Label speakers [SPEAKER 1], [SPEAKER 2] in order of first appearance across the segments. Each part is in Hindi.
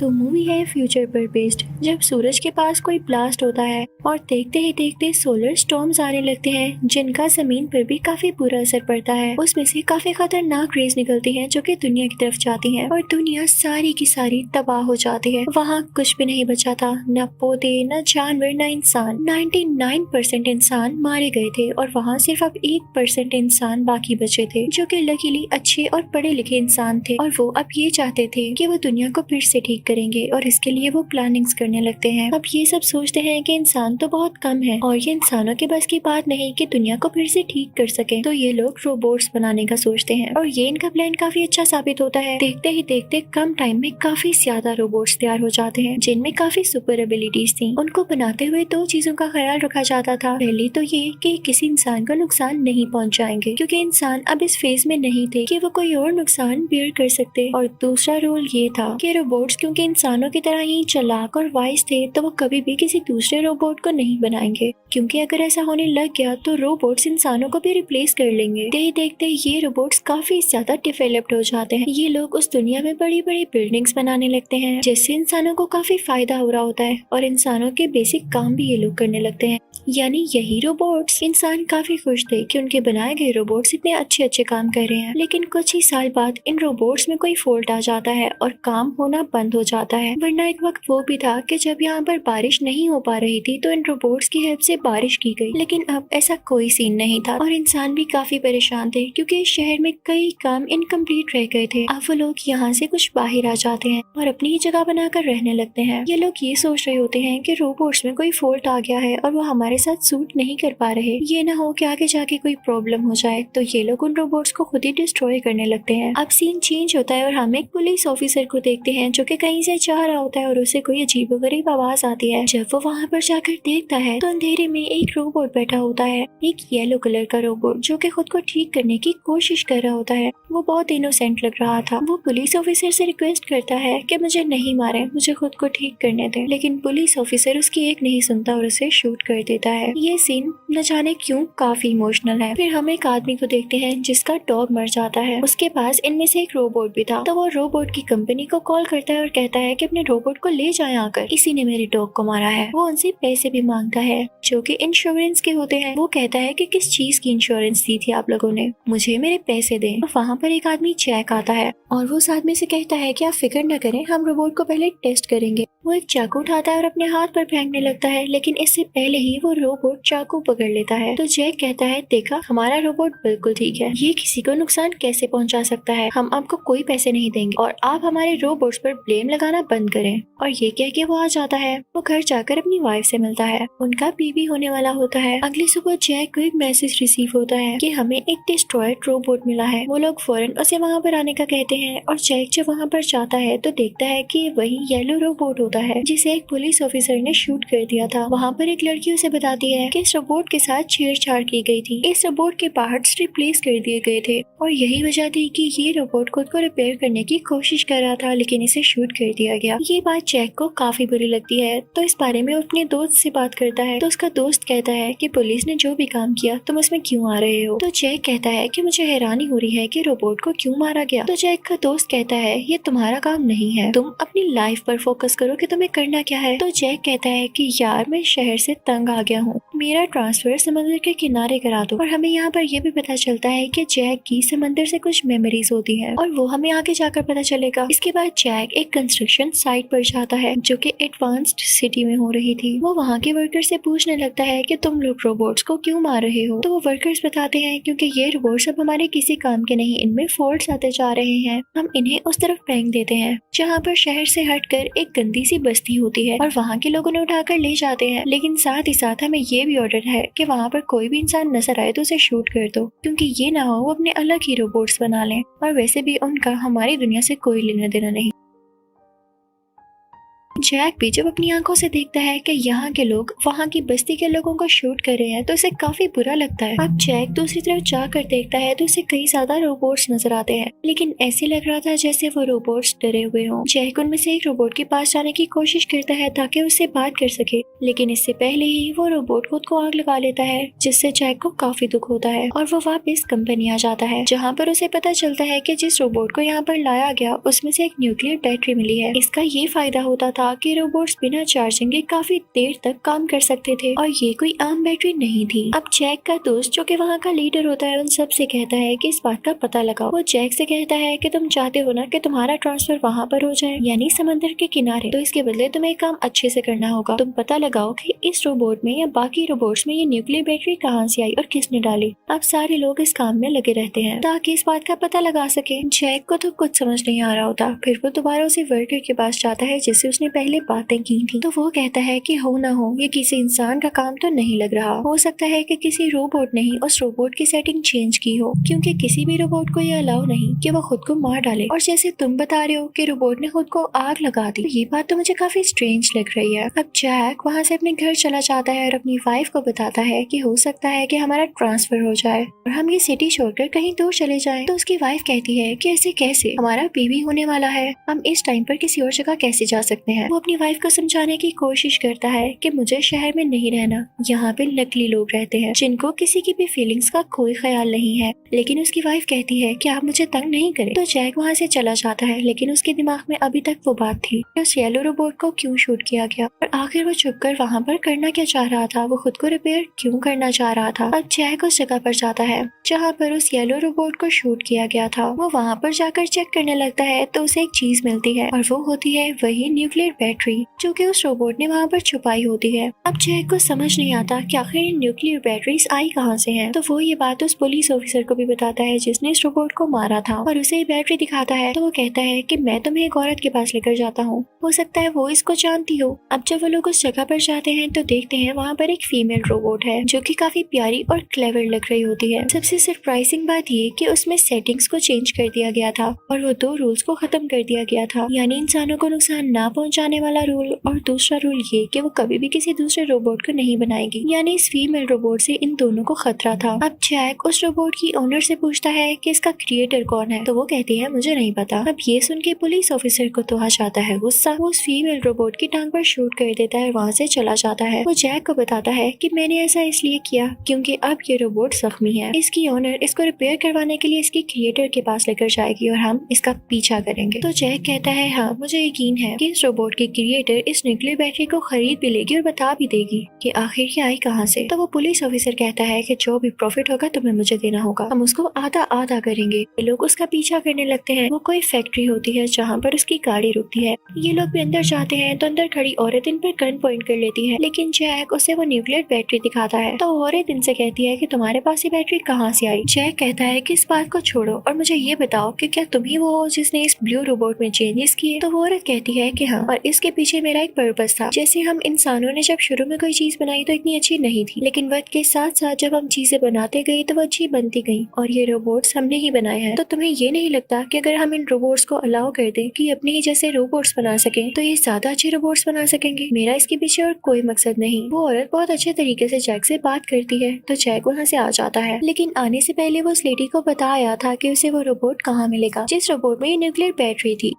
[SPEAKER 1] तो मूवी है फ्यूचर पर बेस्ड। जब सूरज के पास कोई ब्लास्ट होता है और देखते ही देखते सोलर स्टॉर्म्स आने लगते हैं जिनका जमीन पर भी काफी बुरा असर पड़ता है। उसमें से काफी खतरनाक रेज निकलती हैं जो कि दुनिया की तरफ जाती हैं और दुनिया सारी की सारी तबाह हो जाती है। वहाँ कुछ भी नहीं बचा था, न पौधे, न जानवर, न इंसान। 99% इंसान मारे गए थे और वहाँ सिर्फ अब 1% इंसान बाकी बचे थे जो कि लकीली अच्छे और पढ़े लिखे इंसान थे और वो अब ये चाहते थे कि वो दुनिया को फिर से ठीक करेंगे और इसके लिए वो प्लानिंग्स करने लगते हैं। अब ये सब सोचते हैं कि इंसान तो बहुत कम है और ये इंसानों के बस की बात नहीं कि दुनिया को फिर से ठीक कर सके, तो ये लोग रोबोट्स बनाने का सोचते हैं और ये इनका प्लान काफी अच्छा साबित होता है। देखते ही देखते कम टाइम में काफी ज्यादा रोबोट्स तैयार हो जाते हैं जिनमें काफी सुपर एबिलिटीज थी। उनको बनाते हुए दो चीजों का ख्याल रखा जाता था। पहली तो ये कि किसी इंसान को नुकसान नहीं पहुंचाएंगे क्योंकि इंसान अब इस फेज में नहीं थे कि वो कोई और नुकसान बेयर कर सकते, और दूसरा रूल ये था कि रोबोट्स क्योंकि इंसानों की तरह ही चालाक और वाइज थे तो वो कभी भी किसी दूसरे रोबोट को नहीं बनाएंगे, क्योंकि अगर ऐसा होने लग गया तो रोबोट्स इंसानों को भी रिप्लेस कर लेंगे। देखते देखते ये रोबोट्स काफी ज्यादा डेवलप्ड हो जाते हैं। ये लोग उस दुनिया में बड़ी बड़ी बिल्डिंग्स बनाने लगते हैं जिससे इंसानों को काफी फायदा हो रहा होता है और इंसानों के बेसिक काम भी ये लोग करने लगते हैं, यानी यही रोबोट्स। इंसान काफी खुश थे कि उनके बनाए गए रोबोट्स इतने अच्छे अच्छे काम कर रहे हैं, लेकिन कुछ ही साल बाद इन रोबोट्स में कोई फॉल्ट आ जाता है और काम होना बंद हो जाता है। वरना एक वक्त वो भी था कि जब यहाँ पर बारिश नहीं हो पा रही थी तो इन रोबोट्स की हेल्प से बारिश की गई, लेकिन अब ऐसा कोई सीन नहीं था और इंसान भी काफी परेशान थे क्योंकि इस शहर में कई काम इनकम्प्लीट रह गए थे। अब वो लोग यहाँ से कुछ बाहर आ जाते हैं और अपनी ही जगह बनाकर रहने लगते हैं। ये लोग ये सोच रहे होते हैं कि रोबोट्स में कोई फॉल्ट आ गया है और वो हमारे साथ सूट नहीं कर पा रहे, ये ना हो कि आगे जाके कोई प्रॉब्लम हो जाए, तो ये लोग उन रोबोट्स को खुद ही डिस्ट्रॉय करने लगते हैं। अब सीन चेंज होता है और हम एक पुलिस ऑफिसर को देखते हैं जो कि कहीं से जा रहा होता है और उसे कोई अजीबोगरीब आवाज आती है। जब वो वहाँ पर जाकर देखता है तो अंधेरे में एक रोबोट बैठा होता है, एक येलो कलर का रोबोट जो कि खुद को ठीक करने की कोशिश कर रहा होता है। वो बहुत इनोसेंट लग रहा था। वो पुलिस ऑफिसर से रिक्वेस्ट करता है कि मुझे नहीं मारे, मुझे खुद को ठीक करने दे, लेकिन पुलिस ऑफिसर उसकी एक नहीं सुनता और उसे शूट कर देता है। ये सीन न जाने क्यों काफी इमोशनल है। फिर हम एक आदमी को देखते हैं जिसका डॉग मर जाता है। उसके पास इनमें से एक रोबोट भी था, तो वो रोबोट की कंपनी को कॉल करता है और कहता है कि अपने रोबोट को ले जाएं आकर, इसी ने मेरे डॉग को मारा है। वो उनसे पैसे भी मांगता है जो कि इंश्योरेंस के होते हैं। वो कहता है कि किस चीज की इंश्योरेंस दी थी आप लोगों ने, मुझे मेरे पैसे दें। और वहाँ पर एक आदमी जैक आता है और वो उस आदमी से कहता है कि आप फिक्र न करें, हम रोबोट को पहले टेस्ट करेंगे। वो एक चाकू उठाता है और अपने हाथ पर फेंकने लगता है, लेकिन इससे पहले ही वो रोबोट चाकू पकड़ लेता है। तो जैक कहता है, देखा हमारा रोबोट बिल्कुल ठीक है, ये किसी को नुकसान कैसे पहुंचा सकता है, हम आपको कोई पैसे नहीं देंगे और आप हमारे रोबोट्स पर ब्लेम लगाना बंद करें। और ये कह के वो आ जाता है। वो घर जाकर अपनी वाइफ से मिलता है, उनका बेबी होने वाला होता है। अगली सुबह जैक को एक मैसेज रिसीव होता है कि हमें एक डिस्ट्रॉयड रोबोट मिला है। वो लोग फौरन उसे वहाँ पर आने का कहते हैं और जैक जब वहाँ पर जाता है तो देखता है कि वही येलो रोबोट होता है जिसे एक पुलिस ऑफिसर ने शूट कर दिया था। वहाँ पर एक लड़की उसे बताती है कि इस रोबोट के साथ छेड़छाड़ की गई थी, इस रोबोट के पार्ट्स रिप्लेस कर दिए गए थे और यही वजह थी कि ये रोबोट खुद को रिपेयर करने की कोशिश कर रहा था, लेकिन इसे शूट कर दिया गया। ये बात जैक को काफी बुरी लगती है, तो इस बारे में अपने दोस्त से बात करता है। तो उसका दोस्त कहता है कि पुलिस ने जो भी काम किया तुम उसमें क्यों आ रहे हो। तो जैक कहता है कि मुझे हैरानी हो रही है कि रोबोट को क्यों मारा गया। तो जैक का दोस्त कहता है, ये तुम्हारा काम नहीं है, तुम अपनी लाइफ पर फोकस करो कि तुम्हें करना क्या है। तो जैक कहता है कि यार मैं शहर से तंग आ गया हूँ, मेरा ट्रांसफर समंदर के किनारे करा दो। और हमें यहाँ पर यह भी पता चलता है कि जैक की समंदर से कुछ मेमोरीज होती हैं और वो हमें आगे जाकर पता चलेगा। इसके बाद जैक एक कंस्ट्रक्शन साइट पर जाता है जो कि एडवांस्ड सिटी में हो रही थी। वो वहाँ के वर्कर से पूछने लगता है कि तुम लोग रोबोट्स को क्यों मार रहे हो। तो वो वर्कर्स बताते हैं क्योंकि ये रोबोट्स अब हमारे किसी काम के नहीं, इनमें फॉल्ट्स आते जा रहे हैं, हम इन्हें उस तरफ फेंक देते हैं जहाँ पर शहर से हटकर एक गंदी सी बस्ती होती है और वहाँ के लोग उन्हें उठाकर ले जाते हैं। लेकिन साथ ही साथ हमें ये भी ऑर्डर है कि वहाँ पर कोई भी इंसान नजर आए तो उसे शूट कर दो, क्योंकि ये ना हो वो अपने अलग ही रोबोट्स बना लें और वैसे भी उनका हमारी दुनिया से कोई लेना देना नहीं। जैक भी जब अपनी आंखों से देखता है कि यहाँ के लोग वहाँ की बस्ती के लोगों को शूट कर रहे हैं तो उसे काफी बुरा लगता है। अब जैक दूसरी तरफ जाकर देखता है तो उसे कई ज्यादा रोबोट्स नजर आते हैं, लेकिन ऐसे लग रहा था जैसे वो रोबोट्स डरे हुए हों। जैक उनमें से एक रोबोट के पास जाने की कोशिश करता है ताकि उससे बात कर सके, लेकिन इससे पहले ही वो रोबोट खुद को आग लगा लेता है, जिससे जैक को काफी दुख होता है और वो वापस कंपनी आ जाता है, जहाँ पर उसे पता चलता है कि जिस रोबोट को यहाँ पर लाया गया उसमें से एक न्यूक्लियर बैटरी मिली है। इसका ये फायदा होता था कि रोबोट्स बिना चार्जिंग के काफी देर तक काम कर सकते थे और ये कोई आम बैटरी नहीं थी। अब जैक का दोस्त जो कि वहाँ का लीडर होता है उन सब से कहता है कि इस बात का पता लगाओ। वो जैक से कहता है कि तुम चाहते हो ना कि तुम्हारा ट्रांसफर वहाँ पर हो जाए, यानी समंदर के किनारे, तो इसके बदले तुम्हें काम अच्छे से करना होगा। तुम पता लगाओ कि इस रोबोट में या बाकी रोबोट्स में ये न्यूक्लियर बैटरी कहाँ से आई और किसने डाली। अब सारे लोग इस काम में लगे रहते हैं ताकि इस बात का पता लगा सके। जैक को तो कुछ समझ नहीं आ रहा होता। फिर वो दोबारा उसी वर्कर के पास जाता है जिससे उसने पहले बातें की थी। तो वो कहता है कि हो ना हो ये किसी इंसान का काम तो नहीं लग रहा, हो सकता है कि किसी रोबोट ने ही उस रोबोट की सेटिंग चेंज की हो, क्योंकि किसी भी रोबोट को ये अलाउ नहीं कि वो खुद को मार डाले। और जैसे तुम बता रहे हो कि रोबोट ने खुद को आग लगा दी, ये बात तो मुझे काफी स्ट्रेंज लग रही है। अब जैक वहाँ से अपने घर चला जाता है और अपनी वाइफ को बताता है कि हो सकता है कि हमारा ट्रांसफर हो जाए और हम ये सिटी छोड़कर कहीं दूर चले जाएं। तो उसकी वाइफ कहती है कि ऐसे कैसे, हमारा बेबी होने वाला है, हम इस टाइम पर किसी और जगह कैसे जा सकते हैं। वो अपनी वाइफ को समझाने की कोशिश करता है कि मुझे शहर में नहीं रहना, यहाँ पे नकली लोग रहते हैं जिनको किसी की भी फीलिंग्स का कोई ख्याल नहीं है। लेकिन उसकी वाइफ कहती है कि आप मुझे तंग नहीं करें। तो जैक वहाँ से चला जाता है, लेकिन उसके दिमाग में अभी तक वो बात थी कि उस येलो रोबोट को क्यों शूट किया गया और आखिर वो छुपकर वहाँ पर करना क्या चाह रहा था, वो खुद को रिपेयर क्यों करना चाह रहा था। अब जैक उस जगह पर जाता है जहाँ पर उस येलो रोबोट को शूट किया गया था। वो वहाँ पर जाकर चेक करने लगता है तो उसे एक चीज मिलती है और वो होती है वही न्यूक्लियर बैटरी जो कि उस रोबोट ने वहाँ पर छुपाई होती है। अब जैक को समझ नहीं आता कि आखिर ये न्यूक्लियर बैटरीज आई कहाँ से हैं। तो वो ये बात उस पुलिस ऑफिसर को भी बताता है जिसने इस रोबोट को मारा था और उसे ये बैटरी दिखाता है। तो वो कहता है कि मैं तुम्हें एक औरत के पास लेकर जाता हूँ, हो सकता है वो इसको जानती हो। अब जब वो लोग उस जगह पर जाते हैं तो देखते हैं वहाँ पर एक फीमेल रोबोट है जो कि काफी प्यारी और क्लेवर लग रही होती है। सबसे सरप्राइजिंग बात ये कि उसमें सेटिंग्स को चेंज कर दिया गया था और वो 2 रूल्स को खत्म कर दिया गया था, यानी इंसानों को नुकसान ना पहुंचाने वाला रूल और दूसरा रूल ये कि वो कभी भी किसी दूसरे रोबोट को नहीं बनाएगी, यानी इस फीमेल रोबोट से इन दोनों को खतरा था। अब जैक उस रोबोट की ओनर से पूछता है कि इसका क्रिएटर कौन है, तो वो कहती है मुझे नहीं पता। अब ये सुन के पुलिस ऑफिसर को तो आ जाता है गुस्सा। वो उस फीमेल रोबोट की टांग पर शूट कर देता है, वहाँ से चला जाता है। वो जैक को बताता है कि मैंने ऐसा इसलिए किया क्योंकि अब ये रोबोट जख्मी है, इसकी ओनर इसको रिपेयर करवाने के लिए इसके क्रिएटर के पास लेकर जाएगी और हम इसका पीछा करेंगे। तो जैक कहता है हाँ मुझे यकीन है कि इस रोबोट की क्रिएटर इस न्यूक्लियर बैटरी को खरीद भी लेगी और बता भी देगी कि आखिर ये आई कहाँ से। तो वो पुलिस ऑफिसर कहता है कि जो भी प्रॉफिट होगा तुम्हें मुझे देना होगा, हम उसको आधा आधा करेंगे। ये लोग उसका पीछा करने लगते हैं। वो कोई फैक्ट्री होती है जहाँ पर उसकी गाड़ी रुकती है। ये लोग भी अंदर जाते हैं तो अंदर खड़ी औरत इन पर गन पॉइंट कर लेती है, लेकिन जैक उसे वो न्यूक्लियर बैटरी दिखाता है। तो औरत इनसे कहती है कि तुम्हारे पास ये बैटरी कहाँ से आई। जैक कहता है कि इस बात को छोड़ो और मुझे ये बताओ कि क्या तुम ही वो हो जिसने इस ब्लू रोबोट में चेंजेस किए। तो वो औरत कहती है कि हाँ, और इसके पीछे मेरा एक पर्पस था। जैसे हम इंसानों ने जब शुरू में कोई चीज बनाई तो इतनी अच्छी नहीं थी, लेकिन वक्त के साथ साथ जब हम चीजें बनाते गए तो वो अच्छी बनती गई और ये रोबोट्स हमने ही बनाए हैं। तो तुम्हें ये नहीं लगता कि अगर हम इन रोबोट्स को अलाउ कर दें कि अपने ही जैसे रोबोट्स बना सकें तो ये ज्यादा अच्छे रोबोट्स बना सकेंगे। मेरा इसके पीछे और कोई मकसद नहीं। वो औरत बहुत अच्छे तरीके से जैक से बात करती है तो जैक वहाँ से आ जाता है, लेकिन आने से पहले वो उस लेडी को बता आया था कि उसे वो रोबोट कहाँ मिलेगा जिस रोबोट में ये न्यूक्लियर बैटरी थी।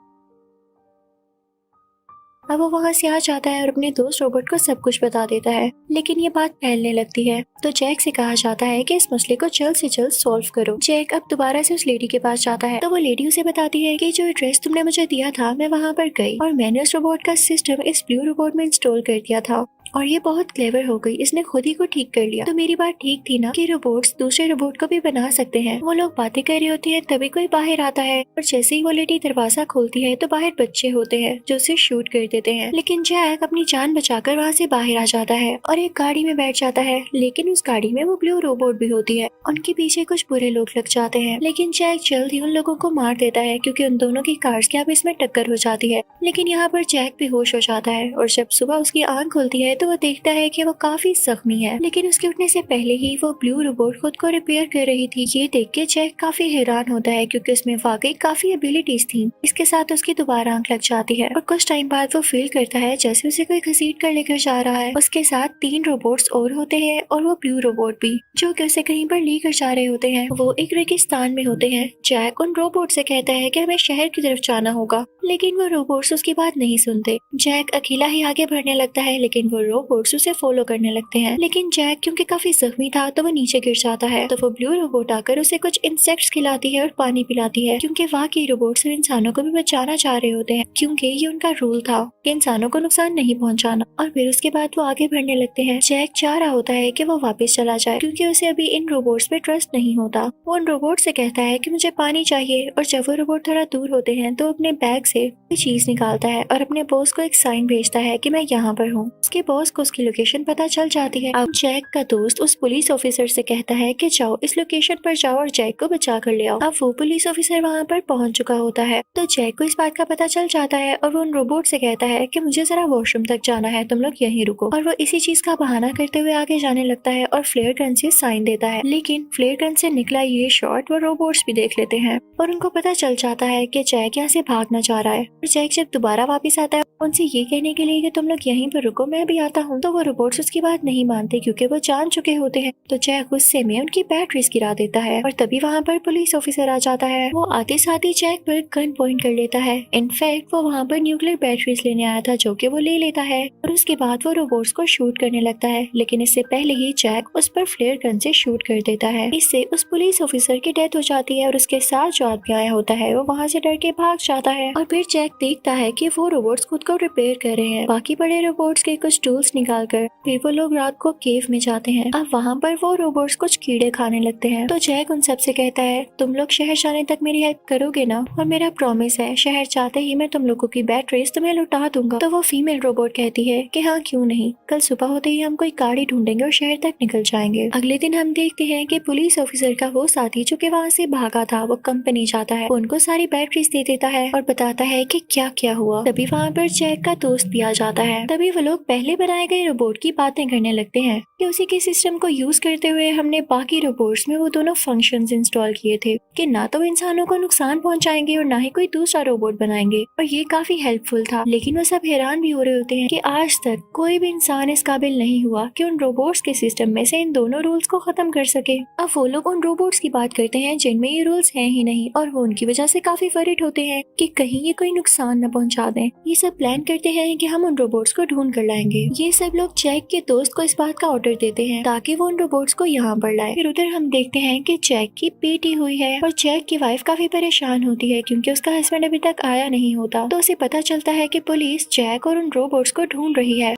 [SPEAKER 1] अब वो वहाँ से आ जाता है और अपने दोस्त रोबोट को सब कुछ बता देता है, लेकिन ये बात फैलने लगती है। तो जैक से कहा जाता है कि इस मसले को जल्द से जल्द सॉल्व करो। जैक अब दोबारा से उस लेडी के पास जाता है तो वो लेडी उसे बताती है कि जो एड्रेस तुमने मुझे दिया था मैं वहाँ पर गई और मैंने उस रोबोट का सिस्टम इस ब्लू रोबोट में इंस्टॉल कर दिया था और ये बहुत क्लेवर हो गई, इसने खुद ही को ठीक कर लिया। तो मेरी बात ठीक थी ना कि रोबोट्स दूसरे रोबोट को भी बना सकते हैं। वो लोग बातें कर रहे होते हैं तभी कोई बाहर आता है और जैसे ही वो लेडी दरवाजा खोलती है तो बाहर बच्चे होते हैं जो उसे शूट कर देते हैं, लेकिन जैक अपनी जान बचाकर वहाँ से बाहर आ जाता है और एक गाड़ी में बैठ जाता है, लेकिन उस गाड़ी में वो ब्लू रोबोट भी होती है। उनके पीछे कुछ बुरे लोग लग जाते हैं, लेकिन जैक जल्द ही उन लोगों को मार देता है क्योंकि उन दोनों की कार्स की आपस में टक्कर हो जाती है। लेकिन यहाँ पर जैक भी होश हो जाता है और जब सुबह उसकी आंख खुलती है तो वो देखता है कि वो काफी जख्मी है, लेकिन उसके उठने से पहले ही वो ब्लू रोबोट खुद को रिपेयर कर रही थी। ये देख के जैक काफी हैरान होता है क्योंकि उसमें वाकई काफी एबिलिटीज थी। इसके साथ उसकी दोबारा आंख लग जाती है और कुछ टाइम बाद वो फील करता है जैसे उसे कोई घसीट कर लेकर जा रहा है। उसके साथ 3 रोबोट्स और होते हैं और वो ब्लू रोबोट भी, जो कि उसे कहीं पर लेकर जा रहे होते हैं। वो एक रेगिस्तान में होते हैं। जैक उन रोबोट से कहता है कि हमें शहर की तरफ जाना होगा, लेकिन वो रोबोट्स उसकी बात नहीं सुनते। जैक अकेला ही आगे बढ़ने लगता है, लेकिन वो रोबोट्स उसे फॉलो करने लगते हैं। लेकिन जैक क्योंकि काफी जख्मी था तो वो नीचे गिर जाता है। तो वो ब्लू रोबोट आकर उसे कुछ इंसेक्ट्स खिलाती है और पानी पिलाती है, क्योंकि बाकी रोबोट्स इंसानों को भी बचाना चाह रहे होते हैं, क्योंकि ये उनका रूल था कि इंसानों को नुकसान नहीं पहुंचाना। और फिर उसके बाद वो आगे बढ़ने लगते हैं। जैक चाह रहा होता है कि वो वापस चला जाए, क्योंकि उसे अभी इन रोबोट्स पे ट्रस्ट नहीं होता। वो उन रोबोट से कहता है कि मुझे पानी चाहिए, और जब वो रोबोट थोड़ा दूर होते हैं तो अपने बैग से कोई चीज निकालता है और अपने बॉस को एक साइन भेजता है कि मैं यहाँ पर हूँ। उसके बॉस को उसकी लोकेशन पता चल जाती है। अब जैक का दोस्त उस पुलिस ऑफिसर से कहता है कि जाओ इस लोकेशन पर जाओ और जैक को बचा कर ले आओ। अब वो पुलिस ऑफिसर वहाँ पर पहुँच चुका होता है, तो जैक को इस बात का पता चल जाता है और वो उन रोबोट से कहता है कि मुझे जरा वॉशरूम तक जाना है, तुम लोग यहीं रुको। और वो इसी चीज का बहाना करते हुए आगे जाने लगता है और फ्लेयर गन से साइन देता है। लेकिन फ्लेयर गन से निकला ये शॉट वो रोबोट्स भी देख लेते हैं और उनको पता चल जाता है कि जैक यहाँ से भागना चाह रहा है। और जैक जब दोबारा वापस आता है उनसे ये कहने के लिए कि तुम लोग यहीं पर रुको, मैं भी आता हूँ, तो वो रोबोट्स उसकी बात नहीं मानते क्योंकि वो जान चुके होते हैं। तो जैक गुस्से में उनकी बैटरीज गिरा देता है और तभी वहाँ पर पुलिस ऑफिसर आ जाता है। वो आते साथ ही जैक पर गन पॉइंट कर लेता है। इनफैक्ट वो वहाँ पर न्यूक्लियर बैटरीज लेने आया था, जो कि वो ले लेता है और उसके बाद वो रोबोट्स को शूट करने लगता है। लेकिन इससे पहले ही जैक उस पर फ्लेयर गन से शूट कर देता है। इससे उस पुलिस ऑफिसर की डेथ हो जाती है और उसके साथ जो आदमी आया होता है वो वहाँ से डर के भाग जाता है। और फिर जैक देखता है कि वो रोबोट्स खुद को रिपेयर कर रहे हैं, बाकी बड़े रोबोट्स के कुछ टूल्स निकाल कर। फिर वो लोग रात को केव में जाते हैं। अब वहाँ पर वो रोबोट्स कुछ कीड़े खाने लगते हैं। तो जैक उन सब से कहता है तुम लोग शहर जाने तक मेरी हेल्प करोगे ना, और मेरा प्रॉमिस है शहर जाते ही मैं तुम लोगों की बैटरीज तुम्हें लौटा दूंगा। तो वो फीमेल रोबोट कहती है कि हाँ क्यों नहीं, कल सुबह होते ही हम कोई गाड़ी ढूंढेंगे और शहर तक निकल जाएंगे। अगले दिन हम देखते हैं कि पुलिस ऑफिसर का वो साथी जो कि वहाँ से भागा था वो कंपनी जाता है, उनको सारी बैटरीज दे देता है और बताता है कि क्या क्या हुआ। तभी वहाँ पर जैक का दोस्त भी आ जाता है। तभी वो लोग पहले बनाए गए रोबोट की बातें करने लगते हैं कि उसी के सिस्टम को यूज करते हुए हमने बाकी रोबोट्स में वो दोनों फंक्शंस इंस्टॉल किए थे कि ना तो इंसानों को नुकसान पहुंचाएंगे और ना ही कोई दूसरा रोबोट बनाएंगे, और ये काफी हेल्पफुल था। लेकिन वो सब हैरान भी हो रहे होते हैं कि आज तक कोई भी इंसान इस काबिल नहीं हुआ कि उन रोबोट्स के सिस्टम में से इन दोनों रूल्स को खत्म कर सके। अब वो लोग उन रोबोट्स की बात करते हैं जिनमें ये रूल्स हैं ही नहीं, और वो उनकी वजह से काफी वरीड होते हैं कि कहीं ये कोई नुकसान न पहुंचा दें। ये सब प्लान करते हैं कि हम उन रोबोट्स को ढूंढ कर लाएंगे। ये सब लोग जैक के दोस्त को इस बात का ऑर्डर देते हैं ताकि वो उन रोबोट्स को यहाँ पर लाए। फिर उधर हम देखते हैं कि जैक की बेटी हुई है और जैक की वाइफ काफी परेशान होती है क्योंकि उसका हस्बैंड अभी तक आया नहीं होता। तो उसे पता चलता है कि पुलिस जैक और उन रोबोट्स को ढूंढ रही है।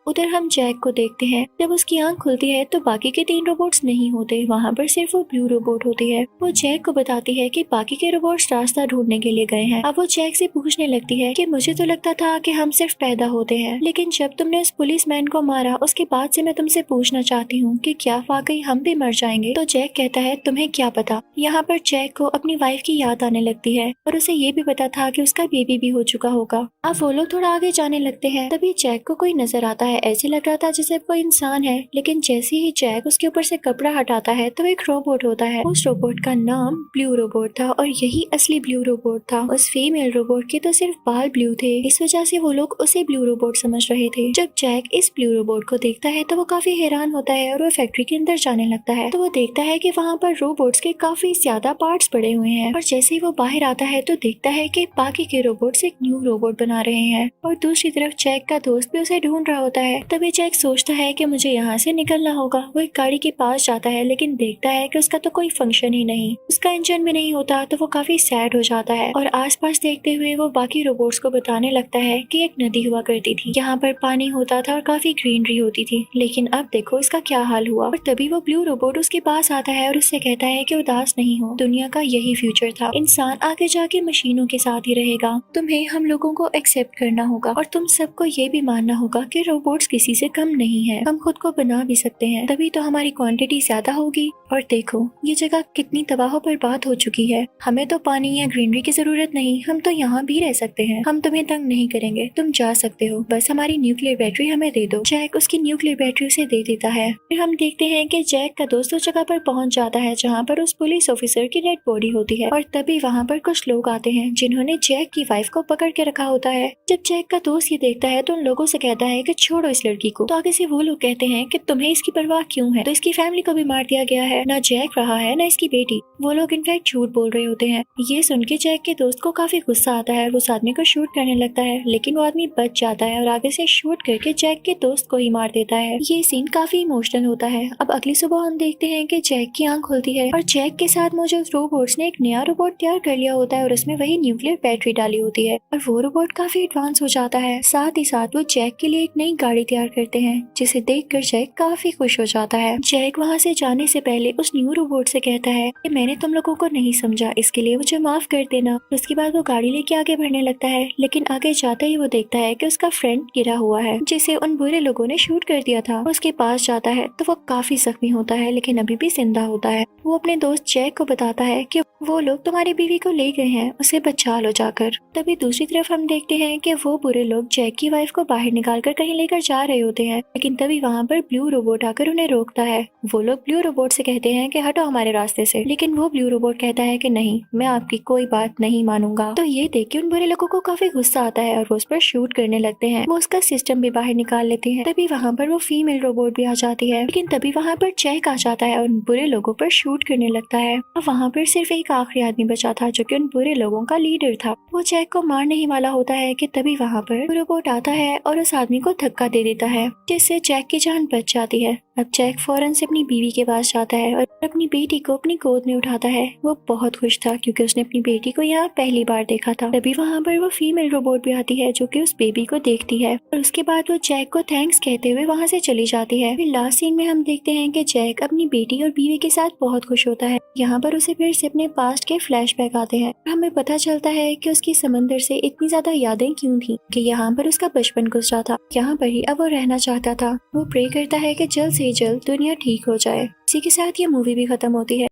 [SPEAKER 1] उधर हम जैक को देखते हैं। जब उसकी आंख खुलती है तो बाकी के 3 रोबोट्स नहीं होते, वहाँ पर सिर्फ वो ब्लू रोबोट होती है। वो जैक को बताती है कि बाकी के रोबोट्स रास्ता ढूंढने के लिए गए हैं। अब वो जैक से पूछने लगती है कि मुझे तो लगता था कि हम सिर्फ पैदा होते हैं, लेकिन जब तुमने उस पुलिस मैन को मारा उसके बाद से मैं तुमसे पूछना चाहती हूँ कि क्या वाकई हम भी मर जाएंगे। तो जैक कहता है तुम्हें क्या पता। यहाँ पर जैक को अपनी वाइफ की याद आने लगती है और उसे ये भी पता था कि उसका बेबी भी हो चुका होगा। अब वो लोग थोड़ा आगे जाने लगते हैं। तभी जैक को कोई नजर आता है। ऐसे लग रहा था जैसे कोई इंसान है, लेकिन जैसे ही जैक उसके ऊपर से कपड़ा हटाता है तो एक रोबोट होता है। उस रोबोट का नाम ब्लू रोबोट था और यही असली ब्लू रोबोट था। उस फीमेल रोबोट के तो सिर्फ बाल ब्लू थे, इस वजह से वो लोग उसे ब्लू रोबोट समझ रहे थे। जब जैक इस ब्लू रोबोट को देखता है तो वो काफी हैरान होता है और वो फैक्ट्री के अंदर जाने लगता है। तो वो देखता है कि वहाँ पर रोबोट्स के काफी ज्यादा पार्ट्स पड़े हुए हैं, और जैसे ही वो बाहर आता है तो देखता है कि बाकी के रोबोट्स एक न्यू रोबोट बना रहे हैं। और दूसरी तरफ जैक का दोस्त भी उसे ढूंढ रहा होता है। तभी जैक सोचता है कि मुझे यहाँ से निकलना होगा। वो एक गाड़ी के पास जाता है, लेकिन देखता है कि उसका तो कोई फंक्शन ही नहीं, उसका इंजन भी नहीं होता। तो वो काफी सैड हो जाता है और आसपास देखते हुए वो बाकी रोबोट्स को बताने लगता है कि एक नदी हुआ करती थी, यहाँ पर पानी होता था और काफी ग्रीनरी होती थी, लेकिन अब देखो इसका क्या हाल हुआ। और तभी वो ब्लू रोबोट उसके पास आता है और उससे कहता है कि उदास नहीं हो, दुनिया का यही फ्यूचर था, इंसान आगे जाके मशीनों के साथ ही रहेगा, तुम्हें हम लोगों को एक्सेप्ट करना होगा और तुम सबको ये भी मानना होगा कि रोबोट रोबोट्स किसी से कम नहीं है, हम खुद को बना भी सकते हैं, तभी तो हमारी क्वांटिटी ज्यादा होगी। और देखो ये जगह कितनी तबाह बर्बाद हो चुकी है, हमें तो पानी या ग्रीनरी की जरूरत नहीं, हम तो यहाँ भी रह सकते हैं, हम तुम्हें तंग नहीं करेंगे, तुम जा सकते हो, बस हमारी न्यूक्लियर बैटरी हमें दे दो। जैक उसकी न्यूक्लियर बैटरी उसे दे देता है। फिर हम देखते हैं कि जैक का दोस्त उस जगह पर पहुंच जाता है जहाँ पर उस पुलिस ऑफिसर की डेड बॉडी होती है, और तभी वहाँ पर कुछ लोग आते हैं जिन्होंने जैक की वाइफ को पकड़ के रखा होता है। जब जैक का दोस्त ये देखता है तो उन लोगों से कहता है कि छोड़ो इस लड़की को, तो आगे से वो लोग कहते हैं कि तुम्हें इसकी परवाह क्यों है, तो इसकी फैमिली को भी मार दिया गया है, ना जैक रहा है ना इसकी बेटी। वो लोग इनफैक्ट झूठ बोल रहे होते हैं। ये सुन के जैक के दोस्त को काफी गुस्सा आता है, वो उस आदमी को शूट करने लगता है, लेकिन वो आदमी बच जाता है और आगे से शूट करके जैक के दोस्त को ही मार देता है। ये सीन काफी इमोशनल होता है। अब अगली सुबह हम देखते हैं कि जैक की आंख खुलती है और जैक के साथ मौजूद रोबोट्स ने एक नया रोबोट तैयार कर लिया होता है और उसमें वही न्यूक्लियर बैटरी डाली होती है, और वो रोबोट काफी एडवांस हो जाता है। साथ ही साथ वो जैक के लिए एक नई गाड़ी तैयार करते हैं, जिसे देखकर जैक काफी खुश हो जाता है। जैक वहाँ से जाने से पहले उस न्यू रोबोट से कहता है कि मैंने तुम लोगों को नहीं समझा, इसके लिए मुझे माफ कर देना। उसके बाद वो गाड़ी लेके आगे बढ़ने लगता है, लेकिन आगे जाते ही वो देखता है कि उसका फ्रेंड गिरा हुआ है जिसे उन बुरे लोगों ने शूट कर दिया था। उसके पास जाता है तो वो काफी जख्मी होता है, लेकिन अभी भी जिंदा होता है। वो अपने दोस्त जैक को बताता है कि वो लोग तुम्हारी बीवी को ले गए हैं, उसे बचा लो जाकर। तभी दूसरी तरफ हम देखते हैं कि वो बुरे लोग जैक की वाइफ को बाहर निकाल कर कहीं लेकर जा रहे होते हैं, लेकिन तभी वहाँ पर ब्लू रोबोट आकर उन्हें रोकता है। वो लोग ब्लू रोबोट से कहते हैं कि हटो हमारे रास्ते से, लेकिन वो ब्लू रोबोट कहता है कि नहीं, मैं आपकी कोई बात नहीं मानूंगा। तो ये देख के उन बुरे लोगों को काफी गुस्सा आता है और वो उस पर शूट करने लगते हैं। वो उसका सिस्टम भी बाहर निकाल लेते हैं। तभी वहाँ पर वो फीमेल रोबोट भी आ जाती है, लेकिन तभी वहाँ पर जैक आ जाता है और उन बुरे लोगों पर शूट करने लगता है। और वहाँ पर सिर्फ एक आखिरी आदमी बचा था जो कि उन बुरे लोगों का लीडर था। वो जैक को मारने ही वाला होता है कि तभी वहाँ पर रोबोट आता है और उस आदमी को धक्का दे देता है, जिससे जैक की जान बच जाती है। अब जैक फौरन से अपनी बीवी के पास जाता है और अपनी बेटी को अपनी गोद में उठाता है। वो बहुत खुश था क्योंकि उसने अपनी बेटी को यहाँ पहली बार देखा था। तभी वहाँ पर वो फीमेल रोबोट भी आती है जो कि उस बेबी को देखती है, और उसके बाद वो जैक को थैंक्स कहते हुए वहाँ से चली जाती है। फिर लास्ट सीन में हम देखते हैं कि जैक अपनी बेटी और बीवी के साथ बहुत खुश होता है। यहाँ पर उसे फिर से अपने पास्ट के फ्लैशबैक आते हैं। हमें पता चलता है कि उसकी समंदर से इतनी ज्यादा यादें क्यों थी, कि यहाँ पर उसका बचपन गुजरा था, यहाँ पर ही अब वो रहना चाहता था। वो प्रे करता है कि जल्द से जल्द दुनिया ठीक हो जाए। इसी के साथ ये मूवी भी खत्म होती है।